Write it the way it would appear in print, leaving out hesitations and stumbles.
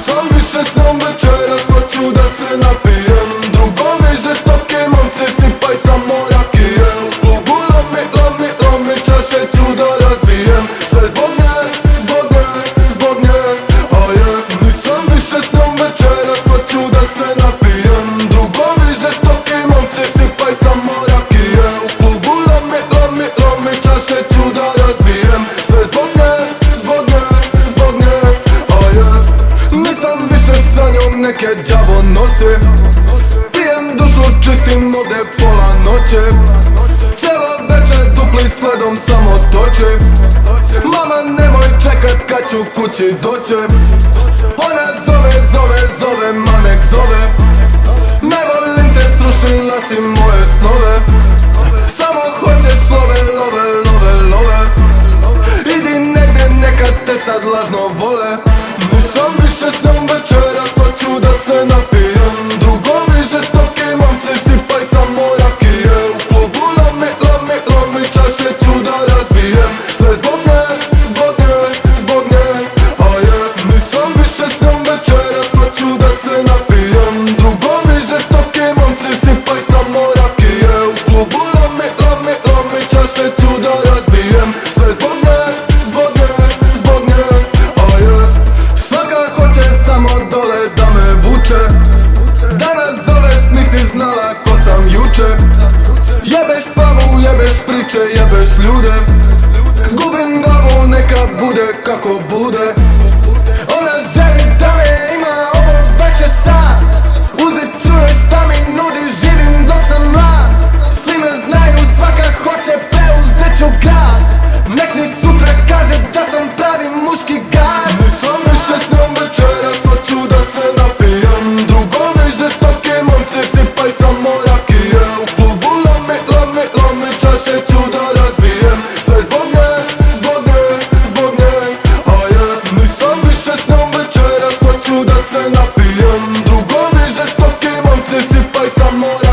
Sam više s njom večeras, hoću da se napijem. Drugovi žestoke momci, sipaj samo rakije. U klubu lomi, čaše ću da razbijem. Sve zbog nje, a je. Nisam više s njom večeras, hoću da se napijem. Drugovi žestoke momci, sipaj samo rakije. U klubu lomi, čaše ću da razbijem. Sve zbog nje, a je. Nisam više sa njom, neke đavo nosim. Pijem dušu, čistim ovdje pola noće. Cijelo večer dupli sledom samo točim. Mama nemoj čekat kad ću kući doći. Ona zove, ma nek zove. Ne volim te, srušila si moje snove. Samo hoćeš love. Idi negdje, neka te sad lažno vole. Nisam više s njom večeras, hoću da se napijem. Drugovi žestoki momci, sipaj samo rakije. U klubu lomi, čaše ću da razbijem. Sve zbog nje, a je. Nisam više s njom večeras, hoću da se napijem. Drugovi žestoki momci, sipaj samo rakije. U klubu lomi, čaše ću da razbijem. Sve zbog nje, a je. Svaka hoće samo dole da me vuče. Danas zoveš, nisi znala ko sam juče. Jebeš slavu, jebeš priče, jebeš ljude. Gubim glavu, neka bude kako bude. Ona želi da me ima ovo večer sad. Uzet ću joj šta mi nudi, živim dok sam mlad. Svi me znaju, svaka hoće, preuzet ću grad. Nek mi sutra kaže da sam pravi muški gad. Nisam više s njom večeras, hoću da se napijem. Drugovi žestoke momci, sipaj samo rakije. U klubu lomi, čaše ću da razbijem. Sve zbog nje, a je. Nisam više s njom večeras, hoću da se napijem. Drugovi žestoke momci, sipaj samo rakije.